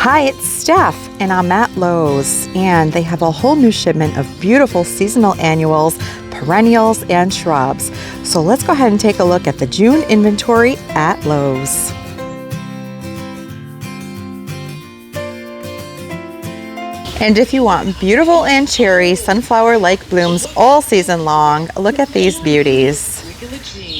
Hi, it's Steph, and I'm at Lowe's, and they have a whole new shipment of beautiful seasonal annuals, perennials, and shrubs. So let's go ahead and take a look at the June inventory at Lowe's. And if you want beautiful and cherry sunflower-like blooms all season long, look at these beauties.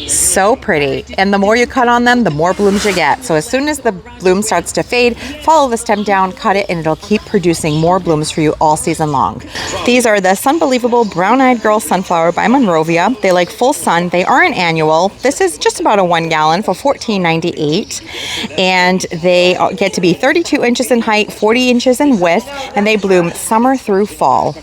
So pretty, and the more you cut on them, the more blooms you get. So as soon as the bloom starts to fade, follow the stem down, cut it, and it'll keep producing more blooms for you all season long. These are the Sunbelievable Brown-Eyed Girl Sunflower by Monrovia. They like full sun. They are an annual. This is just about a 1 gallon for $14.98, and they get to be 32 inches in height, 40 inches in width, and they bloom summer through fall.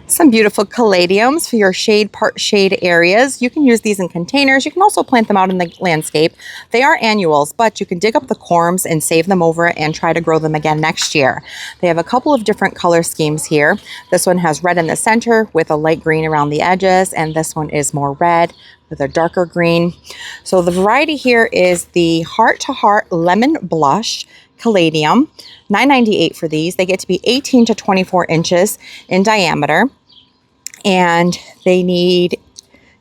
Some beautiful caladiums for your part shade areas. You can use these in containers. You can also plant them out in the landscape. They are annuals, but you can dig up the corms and save them over and try to grow them again next year. They have a couple of different color schemes here. This one has red in the center with a light green around the edges, and this one is more red with a darker green. So the variety here is the Heart to Heart Lemon Blush Caladium. $9.98 for these. They get to be 18 to 24 inches in diameter, and they need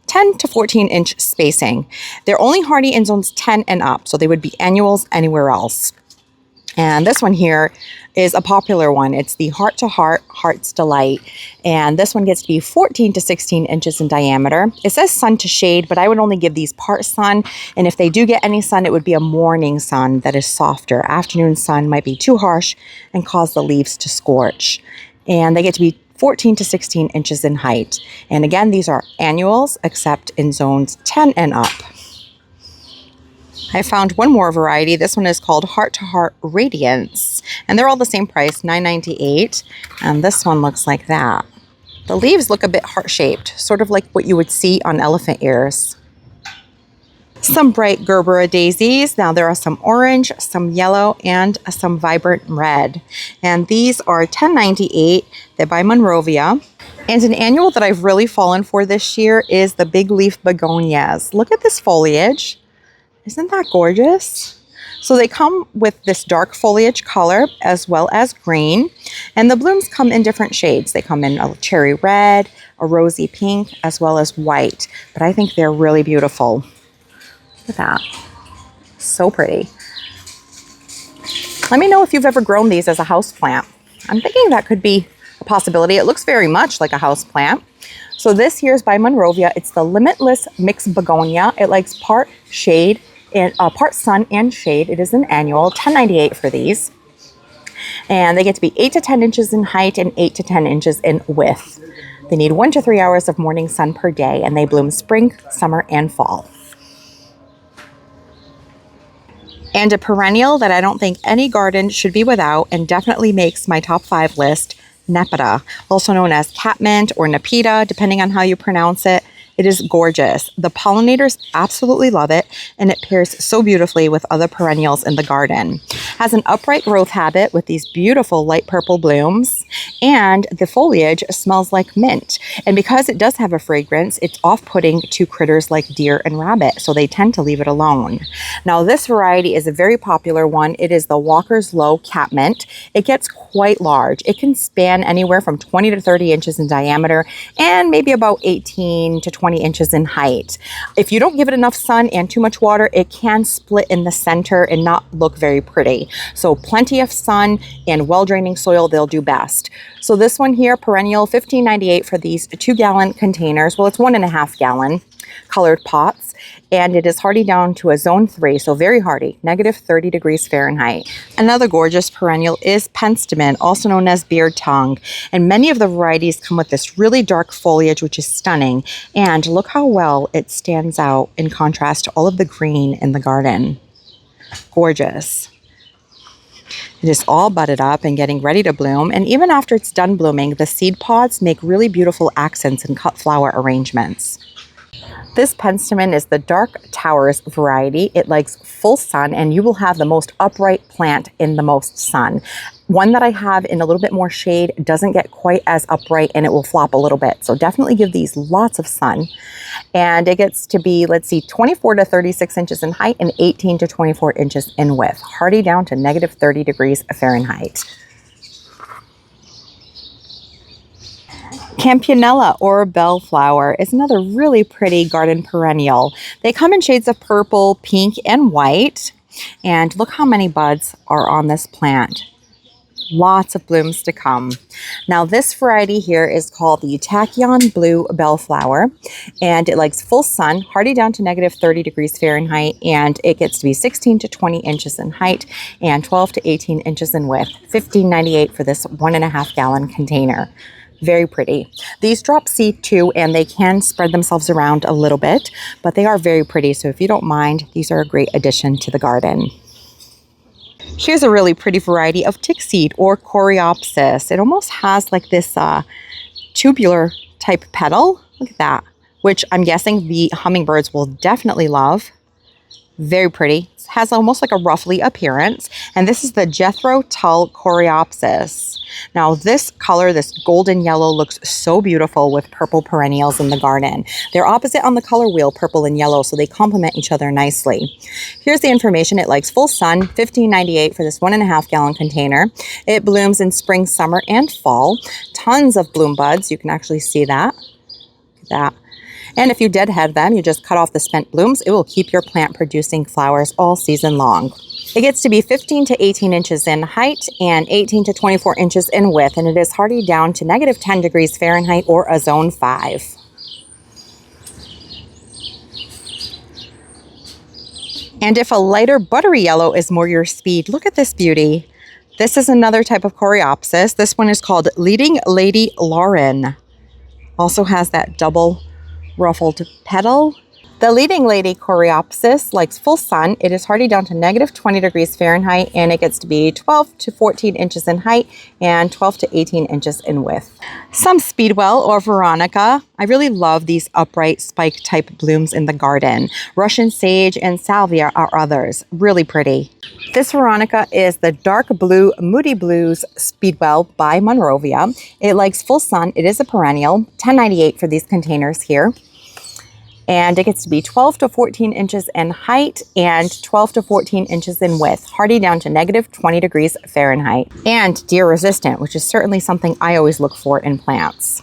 10 to 14 inch spacing. They're only hardy in zones 10 and up, so they would be annuals anywhere else. And this one here is a popular one. It's the Heart to Heart Heart's Delight, and this one gets to be 14 to 16 inches in diameter. It says sun to shade, but I would only give these part sun, and if they do get any sun, it would be a morning sun that is softer. Afternoon sun might be too harsh and cause the leaves to scorch. And they get to be 14 to 16 inches in height. And again, these are annuals except in zones 10 and up. I found one more variety. This one is called Heart to Heart Radiance, and they're all the same price, $9.98. And this one looks like that. The leaves look a bit heart-shaped, sort of like what you would see on elephant ears. Some bright Gerbera daisies. Now there are some orange, some yellow, and some vibrant red. And these are $10.98. They're by Monrovia. And an annual that I've really fallen for this year is the big leaf begonias. Look at this foliage. Isn't that gorgeous? So they come with this dark foliage color as well as green, and the blooms come in different shades. They come in a cherry red, a rosy pink, as well as white. But I think they're really beautiful. Look at that. So pretty. Let me know if you've ever grown these as a house plant. I'm thinking that could be a possibility. It looks very much like a house plant. So this here is by Monrovia. It's the Limitless Mixed Begonia. It likes part shade and part sun and shade. It is an annual, $10.98 for these. And they get to be 8 to 10 inches in height and 8 to 10 inches in width. They need 1 to 3 hours of morning sun per day, and they bloom spring, summer, and fall. And a perennial that I don't think any garden should be without and definitely makes my top 5 list, Nepeta, also known as catmint or nepeta, depending on how you pronounce it. It is gorgeous. The pollinators absolutely love it, and it pairs so beautifully with other perennials in the garden. Has an upright growth habit with these beautiful light purple blooms, and the foliage smells like mint. And because it does have a fragrance, it's off-putting to critters like deer and rabbit, so they tend to leave it alone. Now, this variety is a very popular one. It is the Walker's Lowe catmint. It gets quite large. It can span anywhere from 20 to 30 inches in diameter and maybe about 18 to 20 inches in height. If you don't give it enough sun and too much water, it can split in the center and not look very pretty. So plenty of sun and well-draining soil, they'll do best. So this one here, perennial, $15.98 for these 2-gallon containers. Well, it's 1.5 gallon colored pots, and it is hardy down to a zone 3, so very hardy, negative 30 degrees Fahrenheit. Another gorgeous perennial is penstemon, also known as beard tongue, and many of the varieties come with this really dark foliage, which is stunning, and look how well it stands out in contrast to all of the green in the garden. Gorgeous. It is all budded up and getting ready to bloom, and even after it's done blooming, the seed pods make really beautiful accents and cut flower arrangements. This penstemon is the Dark Towers variety. It likes full sun, and you will have the most upright plant in the most sun. One that I have in a little bit more shade doesn't get quite as upright, and it will flop a little bit. So definitely give these lots of sun. And it gets to be, let's see, 24 to 36 inches in height and 18 to 24 inches in width. Hardy down to negative 30 degrees Fahrenheit. Campanula or bellflower is another really pretty garden perennial. They come in shades of purple, pink, and white. And look how many buds are on this plant. Lots of blooms to come. Now this variety here is called the Tachyon Blue Bellflower, and it likes full sun, hardy down to negative 30 degrees Fahrenheit, and it gets to be 16 to 20 inches in height and 12 to 18 inches in width. $15.98 for this 1.5 gallon container. Very pretty. These drop seed too, and they can spread themselves around a little bit, but they are very pretty. So if you don't mind, these are a great addition to the garden. Here's a really pretty variety of tick seed or coreopsis. It almost has like this tubular type petal. Look at that, which I'm guessing the hummingbirds will definitely love. Very pretty. It has almost like a ruffly appearance. And this is the Jethro Tull coreopsis. Now this color, this golden yellow, looks so beautiful with purple perennials in the garden. They're opposite on the color wheel, purple and yellow, so they complement each other nicely. Here's the information. It likes full sun, $15.98 for this 1.5 gallon container. It blooms in spring, summer, and fall. Tons of bloom buds. You can actually see that. Look at that. And if you deadhead them, you just cut off the spent blooms, it will keep your plant producing flowers all season long. It gets to be 15 to 18 inches in height and 18 to 24 inches in width, and it is hardy down to negative 10 degrees Fahrenheit or a zone 5. And if a lighter buttery yellow is more your speed, look at this beauty. This is another type of coreopsis. This one is called Leading Lady Lauren. Also has that double ruffled petal. The Leading Lady coreopsis likes full sun. It is hardy down to negative 20 degrees Fahrenheit, and it gets to be 12 to 14 inches in height and 12 to 18 inches in width. Some Speedwell or Veronica. I really love these upright spike type blooms in the garden. Russian Sage and Salvia are others. Really pretty. This Veronica is the Dark Blue Moody Blues Speedwell by Monrovia. It likes full sun. It is a perennial. $10.98 for these containers here. And it gets to be 12 to 14 inches in height and 12 to 14 inches in width, hardy down to negative 20 degrees Fahrenheit, and deer resistant, which is certainly something I always look for in plants.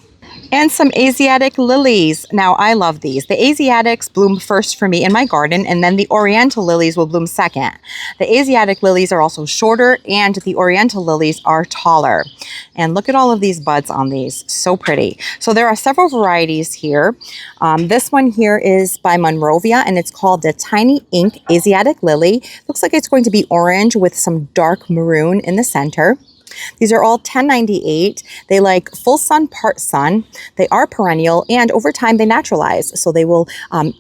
And some Asiatic lilies. Now, I love these. The Asiatics bloom first for me in my garden, and then the Oriental lilies will bloom second. The Asiatic lilies are also shorter, and the Oriental lilies are taller. And look at all of these buds on these. So pretty. So there are several varieties here. This one here is by Monrovia, and it's called the Tiny Ink Asiatic Lily. Looks like it's going to be orange with some dark maroon in the center. These are all $10.98. They like full sun, part sun. They are perennial, and over time they naturalize. So they will,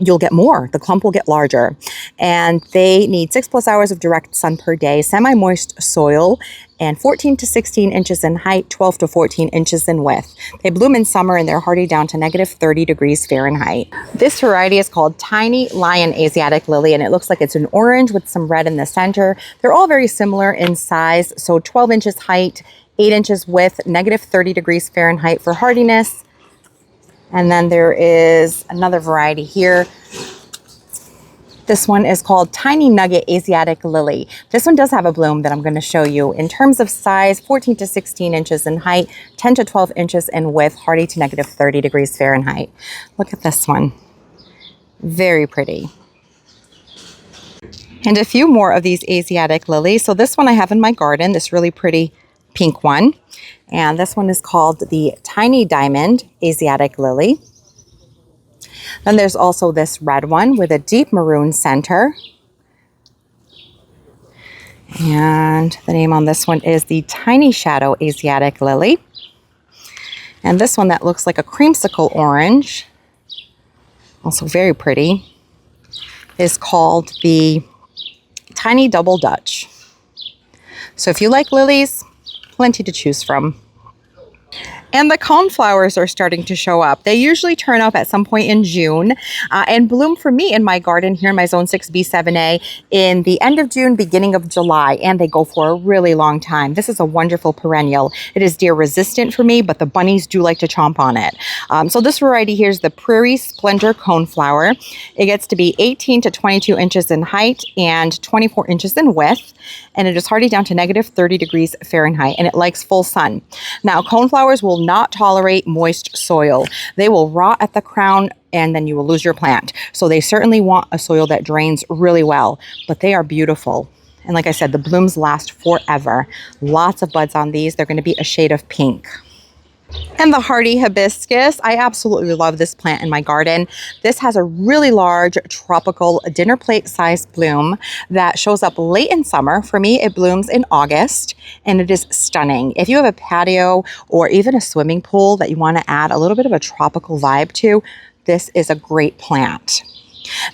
you'll get more. The clump will get larger. And they need 6+ hours of direct sun per day, semi-moist soil, and 14 to 16 inches in height, 12 to 14 inches in width. They bloom in summer, and they're hardy down to negative 30 degrees Fahrenheit. This variety is called Tiny Lion Asiatic Lily, and it looks like it's an orange with some red in the center. They're all very similar in size, so 12 inches height, 8 inches width, negative 30 degrees Fahrenheit for hardiness. And then there is another variety here. This one is called Tiny Nugget Asiatic Lily. This one does have a bloom that I'm going to show you. In terms of size, 14 to 16 inches in height, 10 to 12 inches in width, hardy to negative 30 degrees Fahrenheit. Look at this one. Very pretty. And a few more of these Asiatic lilies. So this one I have in my garden, this really pretty pink one. And this one is called the Tiny Diamond Asiatic Lily. Then there's also this red one with a deep maroon center. And the name on this one is the Tiny Shadow Asiatic Lily. And this one that looks like a creamsicle orange, also very pretty, is called the Tiny Double Dutch. So if you like lilies, plenty to choose from. And the coneflowers are starting to show up. They usually turn up at some point in June and bloom for me in my garden here in my Zone 6B7A in the end of June, beginning of July, and they go for a really long time. This is a wonderful perennial. It is deer resistant for me, but the bunnies do like to chomp on it. So this variety here is the Prairie Splendor Coneflower. It gets to be 18 to 22 inches in height and 24 inches in width, and it is hardy down to negative 30 degrees Fahrenheit, and it likes full sun. Now, coneflowers will not tolerate moist soil. They will rot at the crown and then you will lose your plant. So they certainly want a soil that drains really well, but they are beautiful. And like I said, the blooms last forever. Lots of buds on these. They're going to be a shade of pink. And the hardy hibiscus, I absolutely love this plant in my garden. This has a really large tropical dinner plate sized bloom that shows up late in summer. For me, it blooms in August and it is stunning. If you have a patio or even a swimming pool that you want to add a little bit of a tropical vibe to, this is a great plant.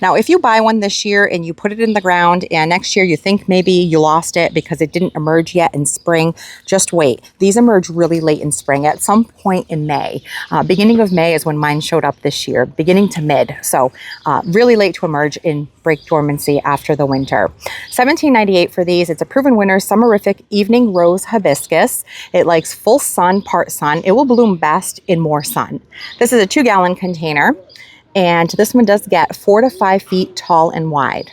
Now, if you buy one this year and you put it in the ground and next year you think maybe you lost it because it didn't emerge yet in spring, just wait. These emerge really late in spring, at some point in May. Beginning of May is when mine showed up this year, beginning to mid. So really late to emerge and break dormancy after the winter. $17.98 for these. It's a proven winner, summerific evening rose hibiscus. It likes full sun, part sun. It will bloom best in more sun. This is a 2-gallon container. And this one does get 4 to 5 feet tall and wide.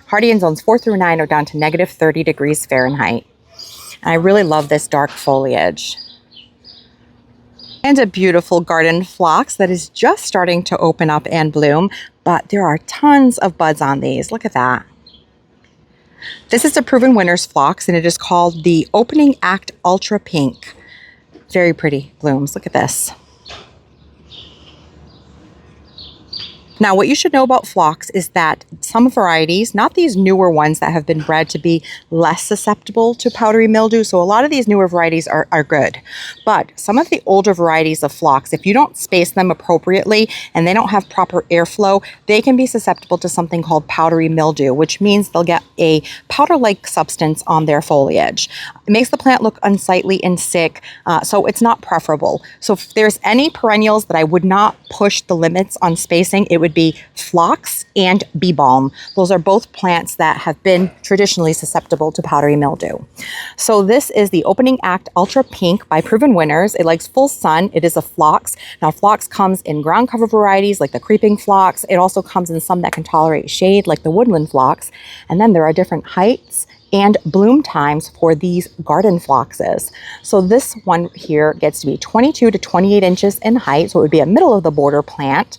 Hardy in zones 4 through 9 are down to negative 30 degrees Fahrenheit. And I really love this dark foliage. And a beautiful garden phlox that is just starting to open up and bloom, but there are tons of buds on these. Look at that. This is a proven winner's phlox, and it is called the Opening Act Ultra Pink. Very pretty blooms. Look at this. Now, what you should know about phlox is that some varieties, not these newer ones that have been bred to be less susceptible to powdery mildew, so a lot of these newer varieties are good. But some of the older varieties of phlox, if you don't space them appropriately and they don't have proper airflow, they can be susceptible to something called powdery mildew, which means they'll get a powder-like substance on their foliage. It makes the plant look unsightly and sick, so it's not preferable. So if there's any perennials that I would not push the limits on spacing, it would be phlox and bee balm. Those are both plants that have been traditionally susceptible to powdery mildew. So this is the Opening Act Ultra Pink by Proven Winners. It likes full sun. It is a phlox. Now, phlox comes in ground cover varieties like the creeping phlox. It also comes in some that can tolerate shade like the woodland phlox. And then there are different heights and bloom times for these garden phloxes. So this one here gets to be 22 to 28 inches in height. So it would be a middle of the border plant.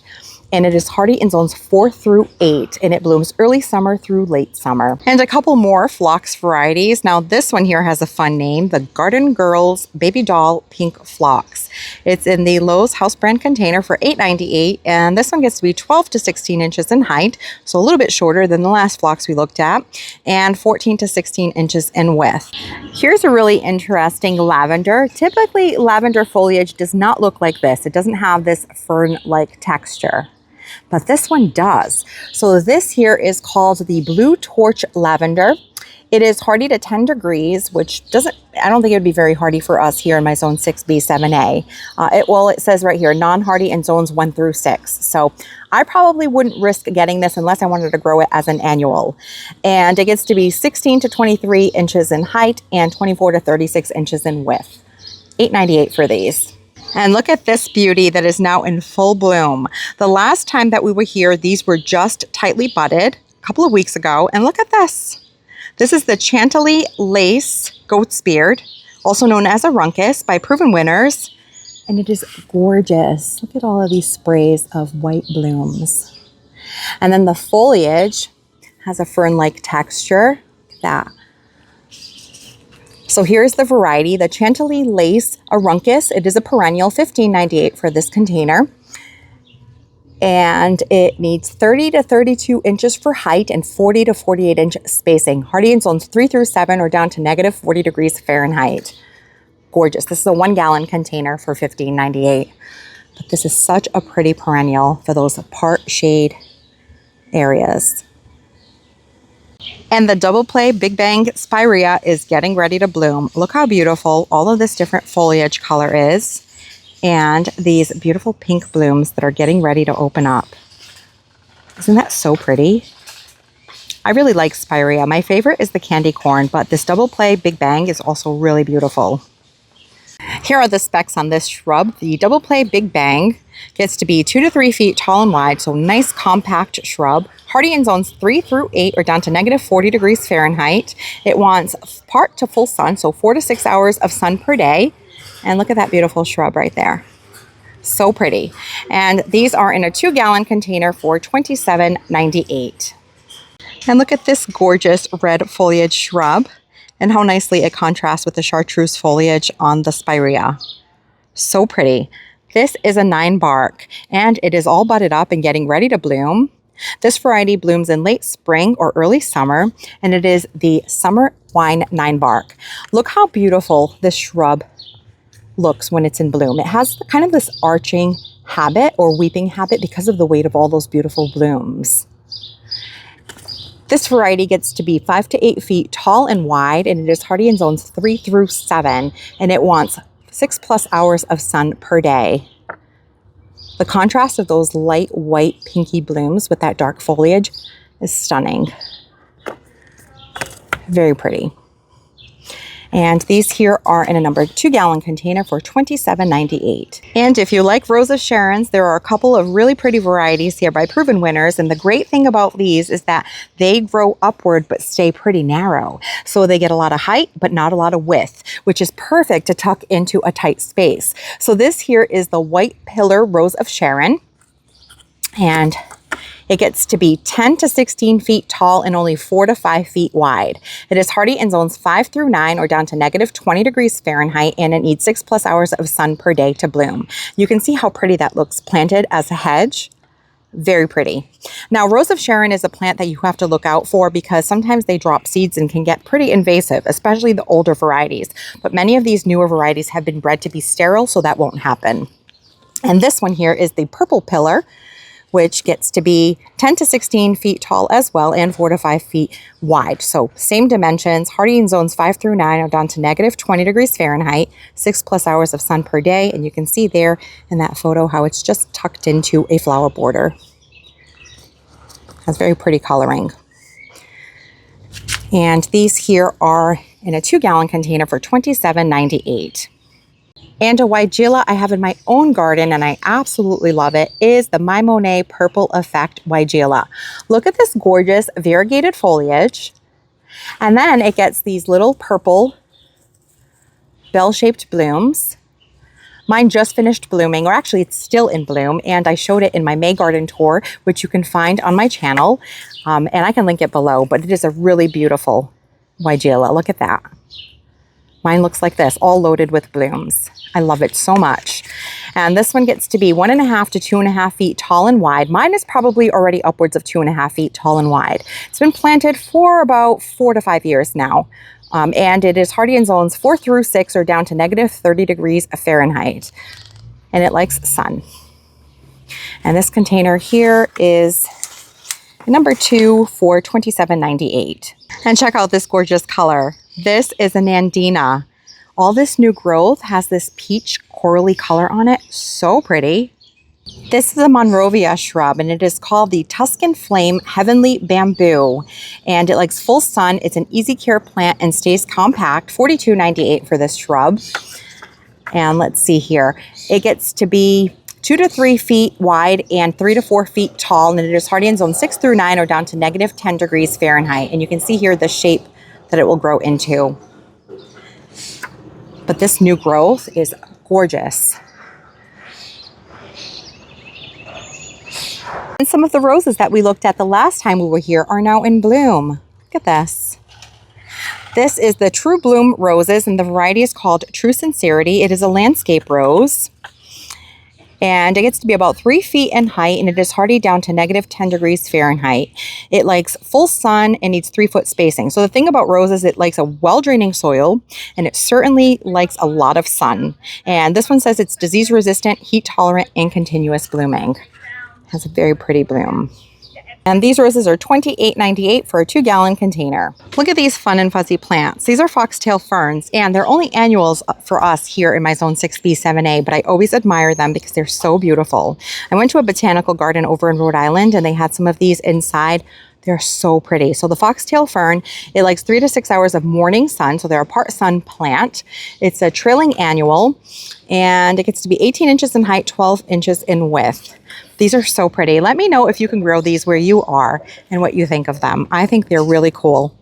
And it is hardy in zones 4 through 8, and it blooms early summer through late summer. And a couple more phlox varieties. Now, this one here has a fun name, the Garden Girls Baby Doll Pink Phlox. It's in the Lowe's house brand container for $8.98, and this one gets to be 12 to 16 inches in height, so a little bit shorter than the last phlox we looked at, and 14 to 16 inches in width. Here's a really interesting lavender. Typically, lavender foliage does not look like this. It doesn't have this fern-like texture, but this one does. So this here is called the Blue Torch Lavender. It is hardy to 10 degrees, which I don't think it would be very hardy for us here in my Zone 6B7A. It says right here, non-hardy in zones 1 through 6. So I probably wouldn't risk getting this unless I wanted to grow it as an annual. And it gets to be 16 to 23 inches in height and 24 to 36 inches in width. $8.98 for these. And look at this beauty that is now in full bloom. The last time that we were here, these were just tightly budded a couple of weeks ago. And look at this. This is the Chantilly Lace Goat's Beard, also known as a Runkus by Proven Winners. And it is gorgeous. Look at all of these sprays of white blooms. And then the foliage has a fern-like texture. Look at that. So here's the variety, the Chantilly Lace Arunkus. It is a perennial, $15.98 for this container. And it needs 30 to 32 inches for height and 40 to 48 inch spacing. Hardy in zones 3 through 7 or down to negative 40 degrees Fahrenheit. Gorgeous. This is a 1-gallon container for $15.98. But this is such a pretty perennial for those part shade areas. And the double play Big Bang Spirea is getting ready to bloom. Look how beautiful all of this different foliage color is. and these beautiful pink blooms that are getting ready to open up. Isn't that so pretty? I really like Spirea. My favorite is the candy corn, but this double play Big Bang is also really beautiful. Here are the specs on this shrub. The double play Big Bang gets to be 2 to 3 feet tall and wide, so nice compact shrub. Hardy in zones 3 through 8 or down to negative 40 degrees Fahrenheit. It wants part to full sun, so 4 to 6 hours of sun per day. And look at that beautiful shrub right there. So pretty. And these are in a 2-gallon container for $27.98. And look at this gorgeous red foliage shrub and how nicely it contrasts with the chartreuse foliage on the Spirea. So pretty. This is a 9-bark and it is all budded up and getting ready to bloom. This variety blooms in late spring or early summer, and it is the summer wine 9-bark. Look how beautiful this shrub looks when it's in bloom. It has kind of this arching habit or weeping habit because of the weight of all those beautiful blooms. This variety gets to be 5 to 8 feet tall and wide, and it is hardy in zones 3 through 7, and it wants 6+ hours of sun per day. The contrast of those light white pinky blooms with that dark foliage is stunning. Very pretty. And these here are in a number 2-gallon container for $27.98. And if you like Rose of Sharon's, there are a couple of really pretty varieties here by proven winners. And the great thing about these is that they grow upward but stay pretty narrow. So they get a lot of height but not a lot of width, which is perfect to tuck into a tight space. So this here is the White Pillar Rose of Sharon. And it gets to be 10 to 16 feet tall and only 4 to 5 feet wide. It is hardy in zones 5 through 9 or down to negative 20 degrees Fahrenheit, and it needs 6+ hours of sun per day to bloom. You can see how pretty that looks planted as a hedge. Very pretty. Now, Rose of Sharon is a plant that you have to look out for because sometimes they drop seeds and can get pretty invasive, especially the older varieties. But many of these newer varieties have been bred to be sterile, so that won't happen. And this one here is the Purple Pillar, which gets to be 10 to 16 feet tall as well and 4 to 5 feet wide. So same dimensions, hardy in zones 5 through 9 are down to negative 20 degrees Fahrenheit, 6+ hours of sun per day. And you can see there in that photo how it's just tucked into a flower border. Has very pretty coloring. And these here are in a 2-gallon container for $27.98. And a Weigela I have in my own garden, and I absolutely love it, is the My Monet Purple Effect Weigela. Look at this gorgeous variegated foliage. And then it gets these little purple bell-shaped blooms. Mine just finished blooming, or actually it's still in bloom, and I showed it in my May garden tour, which you can find on my channel. And I can link it below, but it is a really beautiful Weigela. Look at that. Mine looks like this, all loaded with blooms. I love it so much. And this one gets to be 1.5 to 2.5 feet tall and wide. Mine is probably already upwards of 2.5 feet tall and wide. It's been planted for about 4 to 5 years now. And it is hardy in zones 4 through 6 or down to negative 30 degrees Fahrenheit. And it likes sun. And this container here is number 2 for $27.98. And check out this gorgeous color. This is a Nandina. All this new growth has this peach corally color on it. So pretty. This is a Monrovia shrub, and it is called the Tuscan Flame Heavenly Bamboo. And it likes full sun. It's an easy care plant and stays compact. $42.98 for this shrub. And let's see here. It gets to be 2 to 3 feet wide and 3 to 4 feet tall. And it is hardy in zone 6 through 9 or down to negative 10 degrees Fahrenheit. And you can see here the shape that it will grow into. But this new growth is gorgeous. And some of the roses that we looked at the last time we were here are now in bloom. Look at this. This is the True Bloom Roses, and the variety is called True Sincerity. It is a landscape rose. And it gets to be about 3 feet in height, and it is hardy down to negative 10 degrees Fahrenheit. It likes full sun and needs 3-foot spacing. So the thing about roses, it likes a well-draining soil, and it certainly likes a lot of sun. And this one says it's disease-resistant, heat-tolerant, and continuous blooming. It has a very pretty bloom. And these roses are $28.98 for a 2-gallon container. Look at these fun and fuzzy plants. These are foxtail ferns, and they're only annuals for us here in my zone 6B, 7A, but I always admire them because they're so beautiful. I went to a botanical garden over in Rhode Island, and they had some of these inside. They're so pretty. So the foxtail fern, it likes 3 to 6 hours of morning sun. So they're a part sun plant. It's a trailing annual, and it gets to be 18 inches in height, 12 inches in width. These are so pretty. Let me know if you can grow these where you are and what you think of them. I think they're really cool.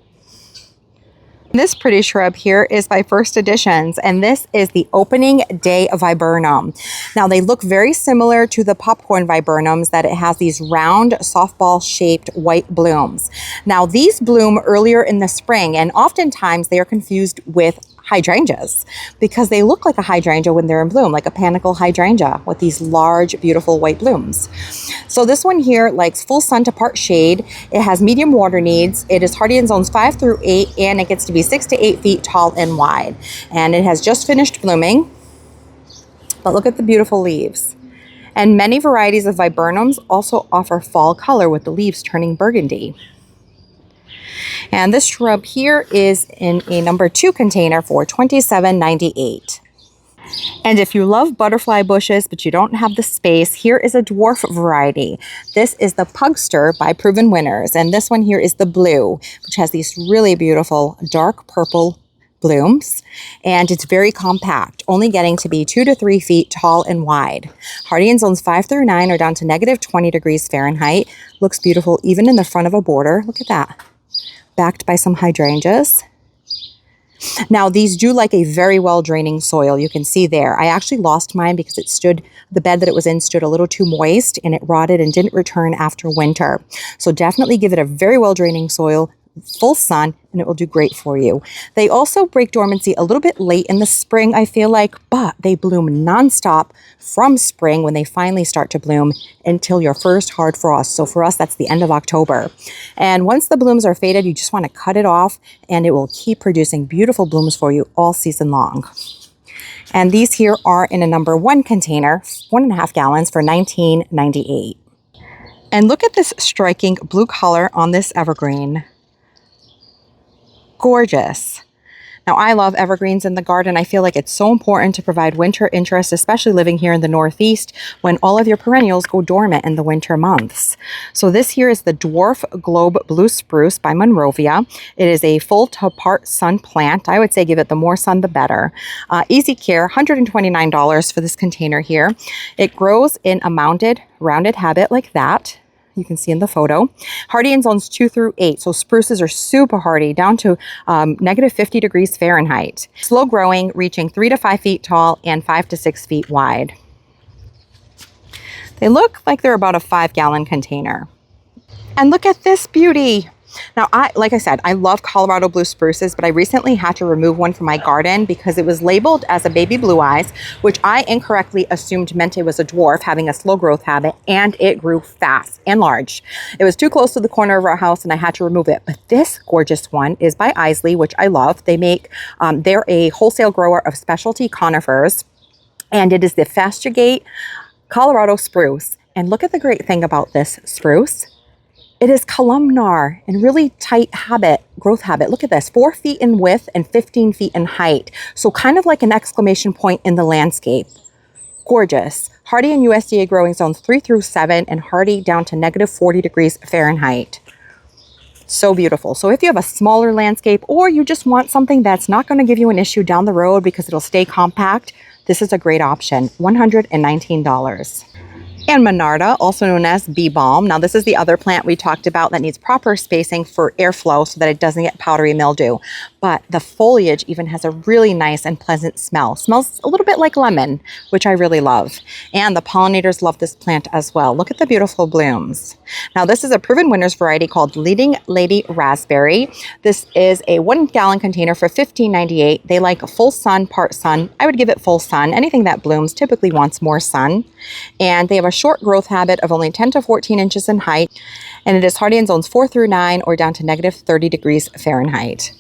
This pretty shrub here is by First Editions, and this is the opening day viburnum. Now they look very similar to the popcorn viburnums, that it has these round softball shaped white blooms. Now these bloom earlier in the spring, and oftentimes they are confused with hydrangeas because they look like a hydrangea when they're in bloom, like a panicle hydrangea with these large, beautiful white blooms. So this one here likes full sun to part shade. It has medium water needs. It is hardy in zones 5 through 8, and it gets to be 6 to 8 feet tall and wide. And it has just finished blooming. But look at the beautiful leaves. And many varieties of viburnums also offer fall color with the leaves turning burgundy. And this shrub here is in a number 2 container for $27.98. And if you love butterfly bushes, but you don't have the space, here is a dwarf variety. This is the Pugster by Proven Winners. And this one here is the blue, which has these really beautiful dark purple blooms. And it's very compact, only getting to be 2 to 3 feet tall and wide. Hardy in zones 5 through 9 or down to negative 20 degrees Fahrenheit. Looks beautiful even in the front of a border. Look at that. Backed by some hydrangeas. Now these do like a very well draining soil. You can see there. I actually lost mine because the bed that it was in stood a little too moist, and it rotted and didn't return after winter. So definitely give it a very well draining soil, full sun, and it will do great for you. They also break dormancy a little bit late in the spring, I feel like, but they bloom nonstop from spring when they finally start to bloom until your first hard frost. So for us, that's the end of October. And once the blooms are faded, you just want to cut it off, and it will keep producing beautiful blooms for you all season long. And these here are in a number 1 container, 1.5 gallons for $19.98. And look at this striking blue color on this evergreen. Gorgeous. Now I love evergreens in the garden. I feel like it's so important to provide winter interest, especially living here in the Northeast when all of your perennials go dormant in the winter months. So this here is the Dwarf Globe Blue Spruce by Monrovia. It is a full to part sun plant. I would say give it the more sun, the better. Easy care, $129 for this container here. It grows in a mounded, rounded habit like that. You can see in the photo. Hardy in zones 2 through 8. So spruces are super hardy, down to negative 50 degrees Fahrenheit. Slow growing, reaching 3 to 5 feet tall and 5 to 6 feet wide. They look like they're about a 5-gallon container. And look at this beauty. Now, like I said, I love Colorado blue spruces, but I recently had to remove one from my garden because it was labeled as a baby blue eyes, which I incorrectly assumed meant it was a dwarf having a slow growth habit, and it grew fast and large. It was too close to the corner of our house and I had to remove it. But this gorgeous one is by Isley, which I love. They make, they're a wholesale grower of specialty conifers, and it is the Fastigate Colorado spruce. And look at the great thing about this spruce. It is columnar and really tight growth habit. Look at this, 4 feet in width and 15 feet in height. So kind of like an exclamation point in the landscape. Gorgeous. Hardy in USDA growing zones 3 through 7 and hardy down to negative 40 degrees Fahrenheit. So beautiful. So if you have a smaller landscape or you just want something that's not going to give you an issue down the road because it'll stay compact, this is a great option, $119. And Monarda, also known as bee balm. Now this is the other plant we talked about that needs proper spacing for airflow so that it doesn't get powdery mildew. But the foliage even has a really nice and pleasant smell. Smells a little bit like lemon, which I really love. And the pollinators love this plant as well. Look at the beautiful blooms. Now this is a Proven Winners variety called Leading Lady Raspberry. This is a 1-gallon container for $15.98. They like a full sun, part sun. I would give it full sun. Anything that blooms typically wants more sun. And they have a short growth habit of only 10 to 14 inches in height. And it is hardy in zones 4 through 9 or down to negative 30 degrees Fahrenheit.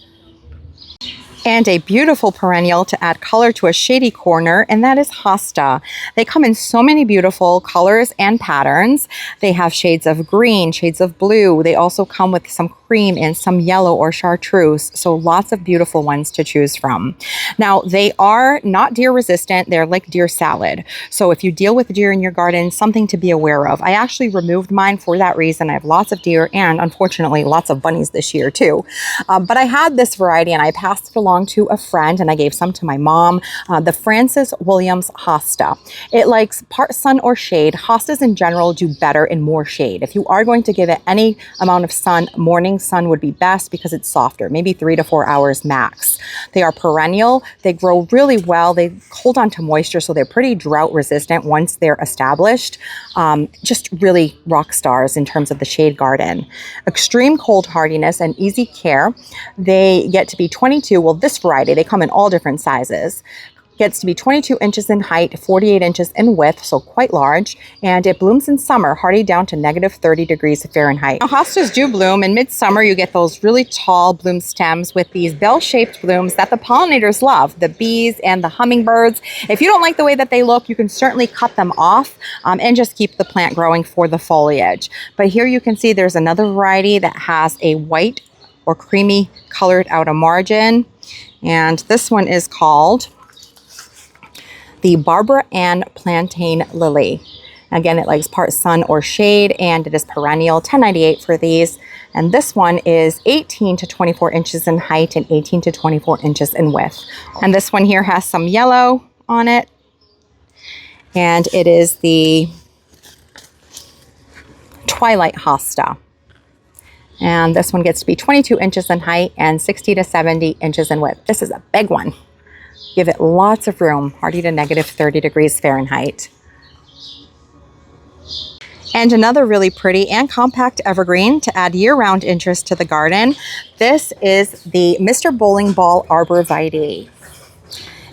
And a beautiful perennial to add color to a shady corner, and that is Hosta. They come in so many beautiful colors and patterns. They have shades of green, shades of blue. They also come with some cream and some yellow or chartreuse, so lots of beautiful ones to choose from. Now, they are not deer resistant. They're like deer salad. So if you deal with deer in your garden, something to be aware of. I actually removed mine for that reason. I have lots of deer and unfortunately lots of bunnies this year too. But I had this variety and I passed it along to a friend and I gave some to my mom. The Francis Williams Hosta. It likes part sun or shade. Hostas in general do better in more shade. If you are going to give it any amount of sun, morning sun would be best because it's softer, maybe 3 to 4 hours max. They are perennial. They grow really well. They hold on to moisture, so they're pretty drought resistant once they're established. Just really rock stars in terms of the shade garden. Extreme cold hardiness and easy care. They get to be 22, well, this variety, they come in all different sizes. Gets to be 22 inches in height, 48 inches in width, so quite large, and it blooms in summer, hardy down to negative 30 degrees Fahrenheit. Now, hostas do bloom. In midsummer, you get those really tall bloom stems with these bell-shaped blooms that the pollinators love, the bees and the hummingbirds. If you don't like the way that they look, you can certainly cut them off and just keep the plant growing for the foliage. But here you can see there's another variety that has a white or creamy colored outer margin, and this one is called the Barbara Ann Plantain Lily. Again, it likes part sun or shade, and it is perennial, $10.98 for these. And this one is 18 to 24 inches in height and 18 to 24 inches in width. And this one here has some yellow on it. And it is the Twilight Hosta. And this one gets to be 22 inches in height and 60 to 70 inches in width. This is a big one. Give it lots of room, hardy to negative 30 degrees Fahrenheit. And another really pretty and compact evergreen to add year-round interest to the garden. This is the Mr. Bowling Ball Arborvitae.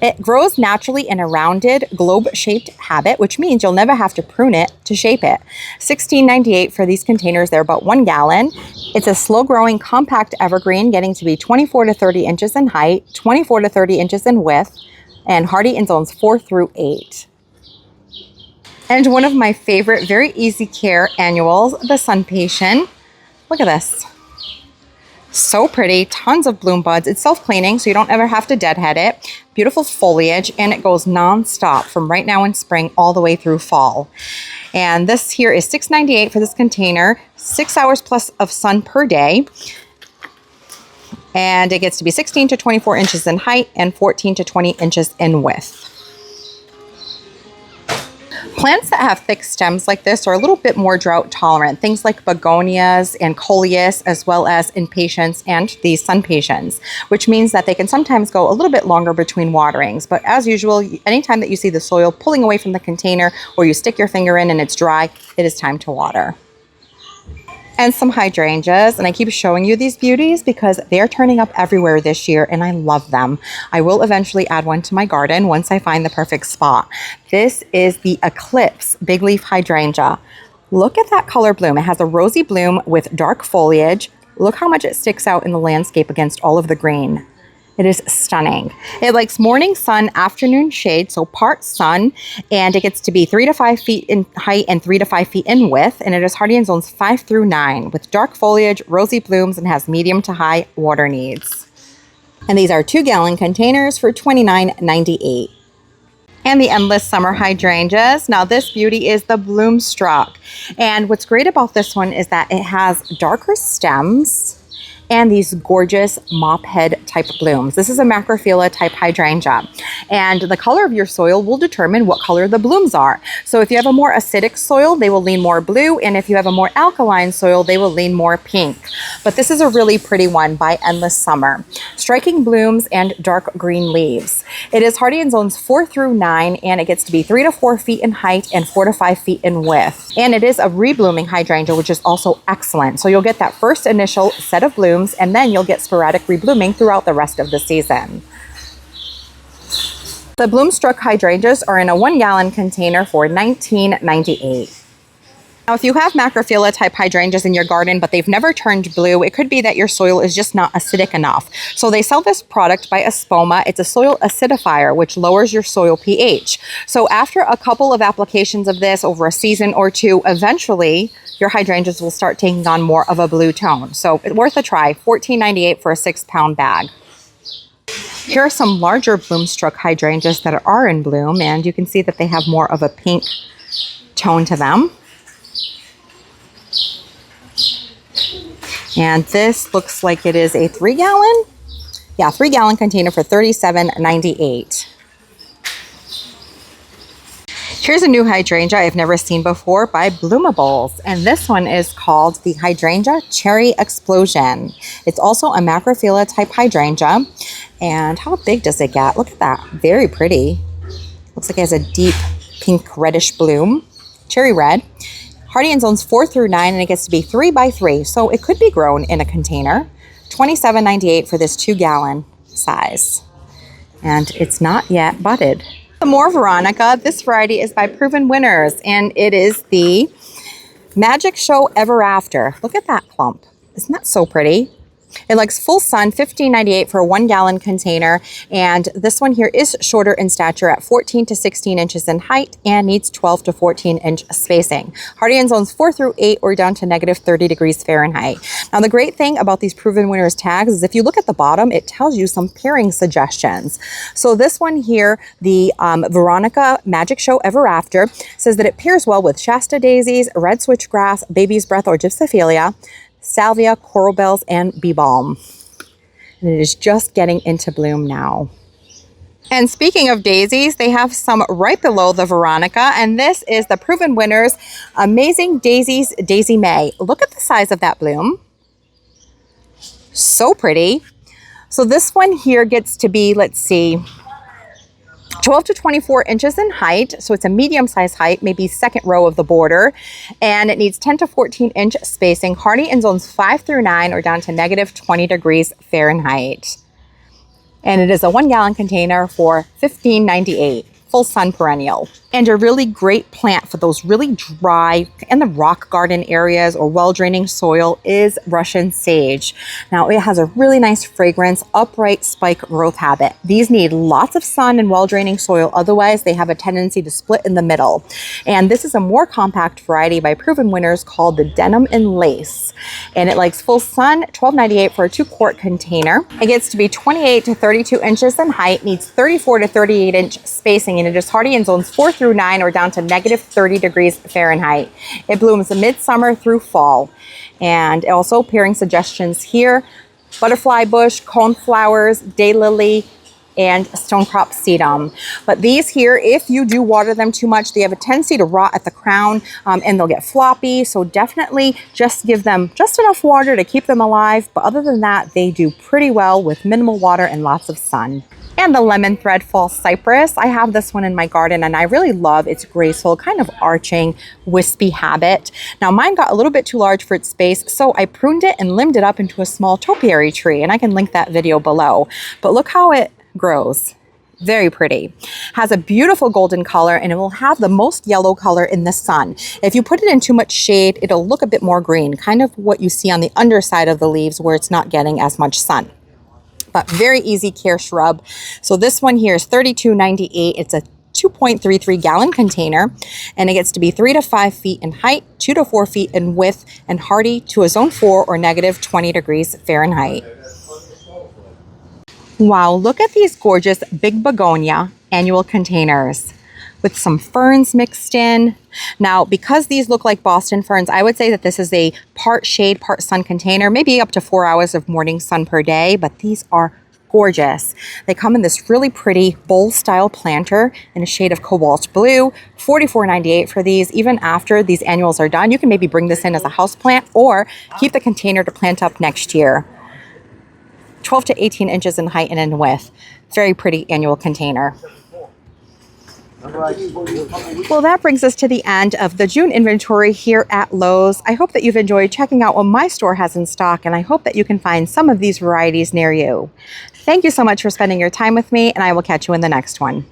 It grows naturally in a rounded, globe-shaped habit, which means you'll never have to prune it to shape it. $16.98 for these containers. They're about 1 gallon. It's a slow-growing, compact evergreen, getting to be 24 to 30 inches in height, 24 to 30 inches in width, and hardy in zones 4 through 8. And one of my favorite, very easy care annuals, the sunpatien. Look at this. So pretty, tons of bloom buds. It's self-cleaning, so you don't ever have to deadhead it. Beautiful foliage, and it goes non-stop from right now in spring all the way through fall. And this here is $6.98 for this container, 6 hours plus of sun per day. And it gets to be 16 to 24 inches in height and 14 to 20 inches in width. Plants that have thick stems like this are a little bit more drought tolerant. Things like begonias and coleus, as well as impatiens and the sunpatiens, which means that they can sometimes go a little bit longer between waterings. But as usual, anytime that you see the soil pulling away from the container or you stick your finger in and it's dry, it is time to water. And some hydrangeas, and I keep showing you these beauties because they're turning up everywhere this year and I love them. I will eventually add one to my garden once I find the perfect spot. This is the Eclipse Big Leaf Hydrangea. Look at that color bloom. It has a rosy bloom with dark foliage. Look how much it sticks out in the landscape against all of the green. It is stunning. It likes morning sun, afternoon shade, so part sun, and it gets to be 3 to 5 feet in height and 3 to 5 feet in width, and it is hardy in zones 5 through 9 with dark foliage, rosy blooms, and has medium to high water needs. And these are 2-gallon containers for $29.98. And the Endless Summer Hydrangeas. Now this beauty is the Bloomstruck. And what's great about this one is that it has darker stems and these gorgeous mop head type blooms. This is a macrophylla type hydrangea. And the color of your soil will determine what color the blooms are. So if you have a more acidic soil, they will lean more blue. And if you have a more alkaline soil, they will lean more pink. But this is a really pretty one by Endless Summer. Striking blooms and dark green leaves. It is hardy in zones 4 through 9, and it gets to be 3 to 4 feet in height and 4 to 5 feet in width. And it is a reblooming hydrangea, which is also excellent. So you'll get that first initial set of blooms, and then you'll get sporadic reblooming throughout the rest of the season. The Bloomstruck hydrangeas are in a 1-gallon container for $19.98. Now, if you have macrophylla type hydrangeas in your garden, but they've never turned blue, it could be that your soil is just not acidic enough. So they sell this product by Espoma. It's a soil acidifier, which lowers your soil pH. So after a couple of applications of this over a season or two, eventually your hydrangeas will start taking on more of a blue tone. So it's worth a try. $14.98 for a 6-pound bag. Here are some larger bloomstruck hydrangeas that are in bloom, and you can see that they have more of a pink tone to them. And this looks like it is a 3-gallon. Yeah, 3-gallon container for $37.98. Here's a new hydrangea I've never seen before by Bloomables, and this one is called the Hydrangea Cherry Explosion. It's also a macrophylla type hydrangea. And how big does it get? Look at that, very pretty. Looks like it has a deep pink reddish bloom, cherry red. Hardy in zones 4 through 9, and it gets to be 3 by 3, so it could be grown in a container. $27.98 for this 2-gallon size. And it's not yet budded. Some more Veronica. This variety is by Proven Winners, and it is the Magic Show Ever After. Look at that clump. Isn't that so pretty? It likes full sun, $15.98 for a 1-gallon container. And this one here is shorter in stature at 14 to 16 inches in height and needs 12 to 14 inch spacing. Hardy in zones 4 through 8 or down to negative 30 degrees Fahrenheit. Now, the great thing about these Proven Winners tags is if you look at the bottom, it tells you some pairing suggestions. So this one here, the Veronica Magic Show Ever After, says that it pairs well with Shasta daisies, red switchgrass, baby's breath or gypsophilia, salvia, coral bells, and bee balm. And it is just getting into bloom now. And speaking of daisies, they have some right below the Veronica, and this is the Proven Winners Amazing Daisies Daisy May. Look at the size of that bloom. So pretty. So this one here gets to be, let's see, 12 to 24 inches in height, so it's a medium-sized height, maybe second row of the border, and it needs 10 to 14 inch spacing, hardy in zones 5 through 9 or down to negative 20 degrees Fahrenheit. And it is a 1-gallon container for $15.98. Full sun perennial. And a really great plant for those really dry and the rock garden areas or well-draining soil is Russian sage. Now, it has a really nice fragrance, upright spike growth habit. These need lots of sun and well-draining soil, otherwise they have a tendency to split in the middle. And this is a more compact variety by Proven Winners called the Denim and Lace. And it likes full sun, $12.98 for a 2-quart container. It gets to be 28 to 32 inches in height, needs 34 to 38 inch spacing, and it is hardy in zones 4 through 9 or down to negative 30 degrees Fahrenheit. It blooms midsummer through fall. And also pairing suggestions here: butterfly bush, coneflowers, daylily, and stonecrop sedum. But these here, if you do water them too much, they have a tendency to rot at the crown and they'll get floppy. So definitely just give them just enough water to keep them alive. But other than that, they do pretty well with minimal water and lots of sun. And the lemon thread fall cypress. I have this one in my garden and I really love its graceful, kind of arching, wispy habit. Now mine got a little bit too large for its space, so I pruned it and limbed it up into a small topiary tree, and I can link that video below. But look how it grows. Very pretty. Has a beautiful golden color, and it will have the most yellow color in the sun. If you put it in too much shade, it'll look a bit more green, kind of what you see on the underside of the leaves where it's not getting as much sun. But very easy care shrub. So this one here is $32.98. It's a 2.33 gallon container, and it gets to be 3 to 5 feet in height, 2 to 4 feet in width, and hardy to a zone 4 or negative 20 degrees Fahrenheit. Wow, look at these gorgeous big begonia annual containers with some ferns mixed in. Now, because these look like Boston ferns, I would say that this is a part shade, part sun container, maybe up to 4 hours of morning sun per day, but these are gorgeous. They come in this really pretty bowl style planter in a shade of cobalt blue, $44.98 for these. Even after these annuals are done, you can maybe bring this in as a house plant or keep the container to plant up next year. 12 to 18 inches in height and in width. Very pretty annual container. Well, that brings us to the end of the June inventory here at Lowe's. I hope that you've enjoyed checking out what my store has in stock, and I hope that you can find some of these varieties near you. Thank you so much for spending your time with me, and I will catch you in the next one.